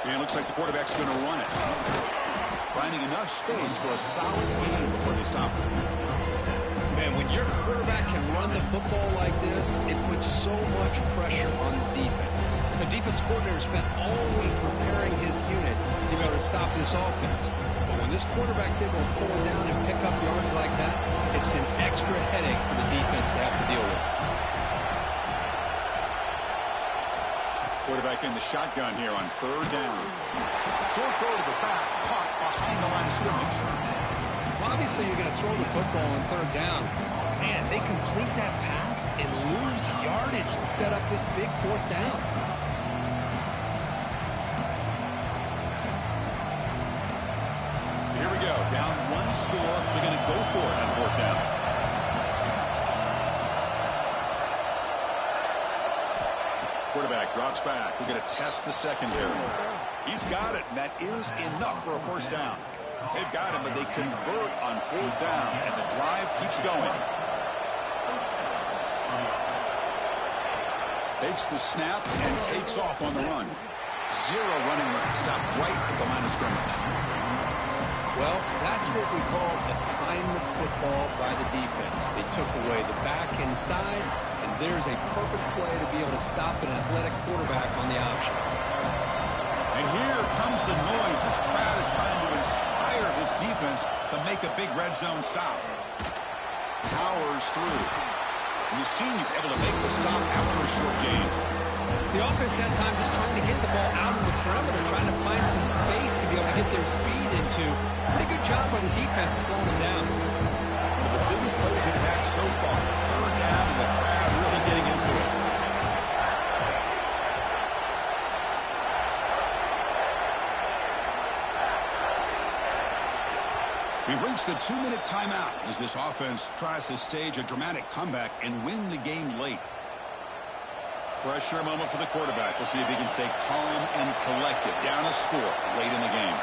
Speaker 3: And it looks like the quarterback's going to run it. Finding enough space for a solid gain before they stop him.
Speaker 4: Man, when your quarterback can run the football like this, it puts so much pressure on the defense. The defense coordinator spent all week preparing his unit to be able to stop this offense. But when this quarterback's able to pull down and pick up yards like that, it's an extra headache for the defense to have to deal with.
Speaker 3: Quarterback in the shotgun here on third down. Short throw to the back, caught behind the line of scrimmage.
Speaker 4: Well, obviously, you're going to throw the football on third down. Man, they complete that pass and lose yardage to set up this big fourth down.
Speaker 3: So here we go. Down one score. They're going to go for it on fourth down. Quarterback drops back. We're going to test the secondary. He's got it, and that is enough for a first down. They've got him, but they convert on fourth down, and the drive keeps going. Takes the snap and takes off on the run. Zero running room. Stop right at the line of scrimmage.
Speaker 4: Well, that's what we call assignment football by the defense. They took away the back inside, and there's a perfect play to be able to stop an athletic quarterback on the option.
Speaker 3: And here comes the noise. This crowd is trying to inspire this defense to make a big red zone stop. Powers through. And the senior able to make the stop after a short gain.
Speaker 4: The offense that time just trying to get the ball out of the perimeter, trying to find some space to be able to get their speed into. Pretty good job by the defense slowing them down.
Speaker 3: One of the biggest plays they've had so far. Third down, and the crowd really getting into it. We've reached the 2-minute timeout as this offense tries to stage a dramatic comeback and win the game late. Pressure moment for the quarterback. We'll see if he can stay calm and collected. Down a score late in the game.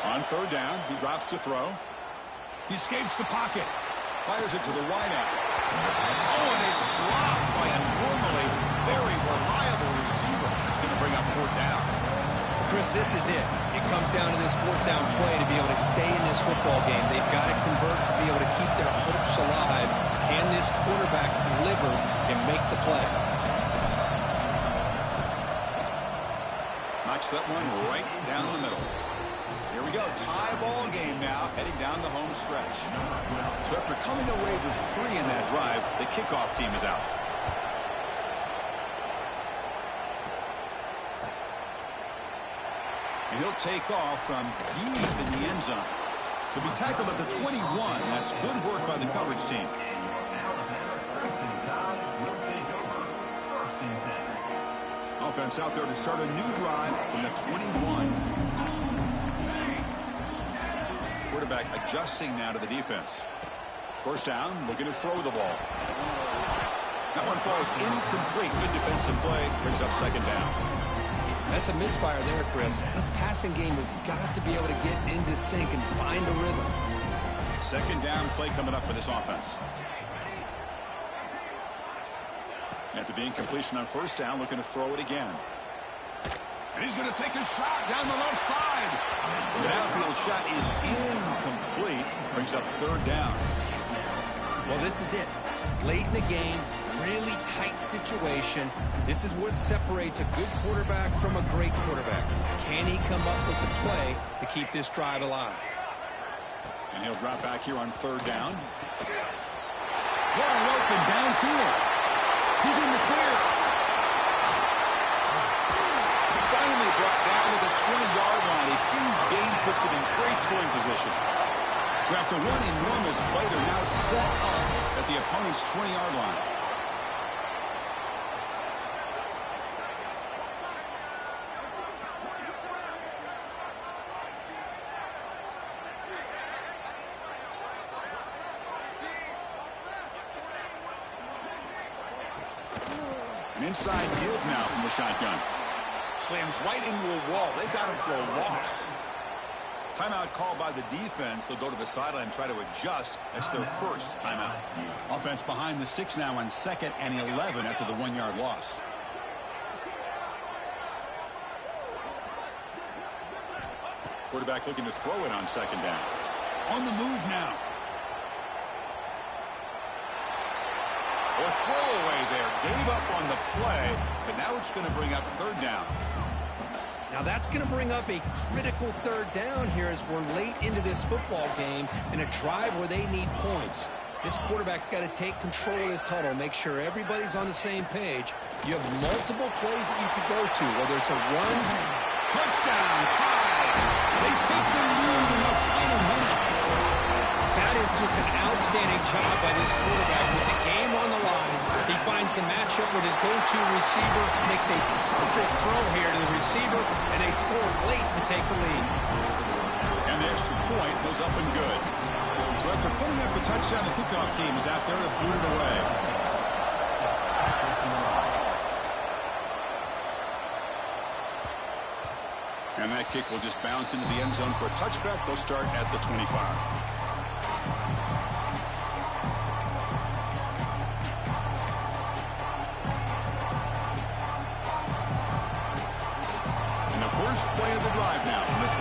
Speaker 3: On third down, he drops to throw. He escapes the pocket. Fires it to the wideout. Oh, and it's dropped by a normally very reliable receiver. It's going to bring up fourth down.
Speaker 4: Chris, this is it. It comes down to this fourth down play to be able to stay in this football game. They've got to convert to be able to keep their hopes alive. Can this quarterback deliver and make the play?
Speaker 3: Knocks that one right down the middle. Here we go, tie ball game now, heading down the home stretch. So after coming away with 3 in that drive, the kickoff team is out. And he'll take off from deep in the end zone. He'll be tackled at the 21. That's good work by the coverage team. Offense out there to start a new drive from the 21. Quarterback adjusting now to the defense. First down, looking to throw the ball. That one falls incomplete. Good defensive play. Brings up second down.
Speaker 4: That's a misfire there, Chris. This passing game has got to be able to get into sync and find a rhythm.
Speaker 3: Second down play coming up for this offense. After the incompletion on first down, looking to throw it again. And he's going to take a shot down the left side. The downfield shot is incomplete. Brings up third down.
Speaker 4: Well, this is it. Late in the game, really tight situation. This is what separates a good quarterback from a great quarterback. Can he come up with the play to keep this drive alive?
Speaker 3: And he'll drop back here on third down. Wide open downfield. He's in the clear. Finally brought down to the 20-yard line. A huge gain puts him in great scoring position. So after one enormous play, they're now set up at the opponent's 20-yard line. An inside give now from the shotgun. Slams right into a wall. They've got him for a loss. Timeout called by the defense. They'll go to the sideline and try to adjust. That's their first timeout. Offense behind the 6 now on 2nd and 11 after the 1-yard loss. Quarterback looking to throw it on second down. On the move now. Or throwaway there. Gave up on the play, but now it's going to bring up third down.
Speaker 4: Now that's going to bring up a critical third down here as we're late into this football game in a drive where they need points. This quarterback's got to take control of this huddle, make sure everybody's on the same page. You have multiple plays that you could go to, whether it's a run.
Speaker 3: Touchdown, tie. They take the lead in the final minute.
Speaker 4: That is just an outstanding job by this quarterback with the game on the line. He finds the matchup with his go-to receiver, makes a perfect throw here to the receiver, and they score late to take the lead.
Speaker 3: And the extra point goes up and good. So after putting up a touchdown, the kickoff team is out there to boot it away. And that kick will just bounce into the end zone for a touchback. They'll start at the 25. First play of the drive now from the 25.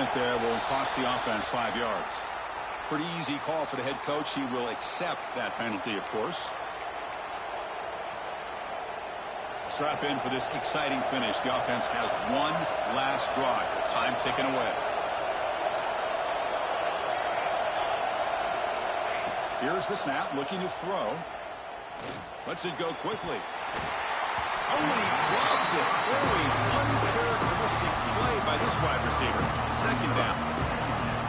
Speaker 3: movement there will cost the offense 5 yards. Pretty easy call for the head coach. He will accept that penalty, of course. Strap in for this exciting finish. The offense has one last drive. Time ticking away. Here's the snap, looking to throw. Lets it go quickly. Oh, and he dropped it. Very uncharacteristic play by this wide receiver. Second down.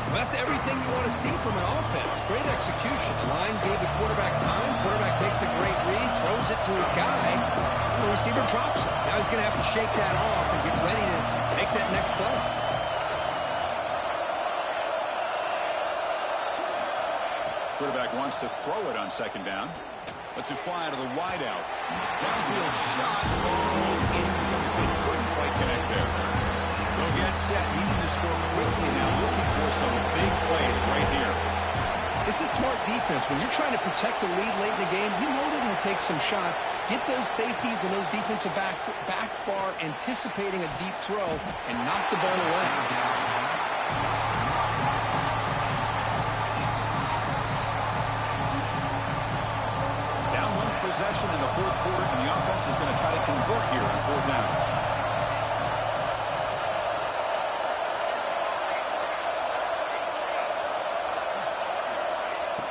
Speaker 4: Well, that's everything you want to see from an offense. Great execution. The line gave the quarterback time. Quarterback makes a great read, throws it to his guy. And the receiver drops it. Now he's going to have to shake that off and get ready to make that next play.
Speaker 3: Quarterback wants to throw it on second down. Lets it fly out of the wideout. Downfield shot falls incomplete. Couldn't quite connect there. They'll get set, needing to score quickly now, looking for some big plays right here.
Speaker 4: This is smart defense. When you're trying to protect the lead late in the game, you know they're going to take some shots. Get those safeties and those defensive backs back far, anticipating a deep throw, and knock the ball away.
Speaker 3: Possession in the fourth quarter, and the offense is going to try to convert here on fourth down.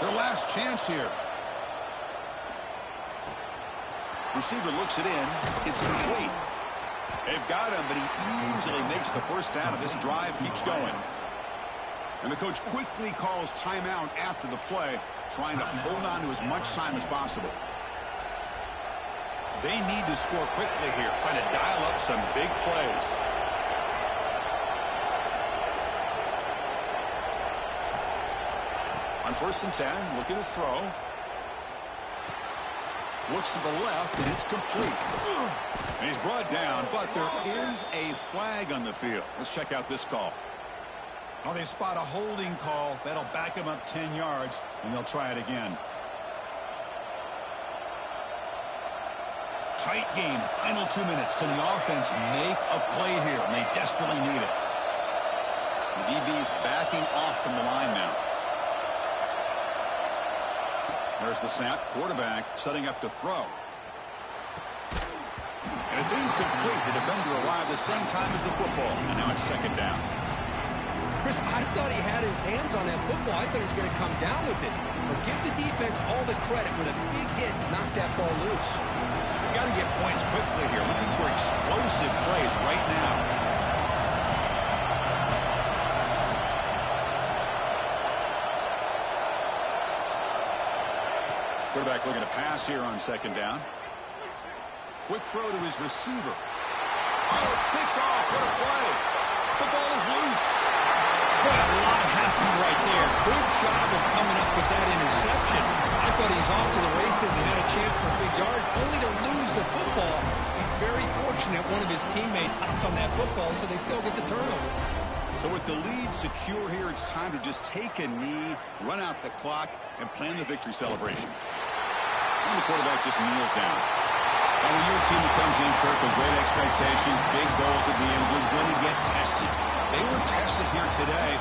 Speaker 3: Their last chance here. Receiver looks it in. It's complete. They've got him, but he easily makes the first down of this drive. Keeps going. And the coach quickly calls timeout after the play, trying to hold on to as much time as possible. They need to score quickly here, trying to dial up some big plays. On 1st and 10, looking to throw. Looks to the left, and it's complete. And he's brought down, but there is a flag on the field. Let's check out this call. Oh, they spot a holding call. That'll back him up 10 yards, and they'll try it again. Tight game, final 2 minutes. Can the offense make a play here? And they desperately need it. The DB's backing off from the line now. There's the snap. Quarterback setting up to throw. And it's incomplete. The defender arrived the same time as the football. And now it's second down.
Speaker 4: Chris, I thought he had his hands on that football. I thought he was going to come down with it. But give the defense all the credit with a big hit to knock that ball loose.
Speaker 3: Got to get points quickly here. Looking for explosive plays right now. Quarterback looking to pass here on second down. Quick throw to his receiver. Oh, it's picked off. What a play. The ball is loose.
Speaker 4: Boy, a lot happened right there. Good job of coming up with that interception. I thought he was off to the races and had a chance for big yards, only to lose the football. He's very fortunate one of his teammates hopped on that football, so they still get the turnover.
Speaker 3: So with the lead secure here, it's time to just take a knee, run out the clock, and plan the victory celebration. And the quarterback just kneels down. And when you're a team that comes in, Kirk, with great expectations, big goals at the end, you're going to get tested. They were tested here today.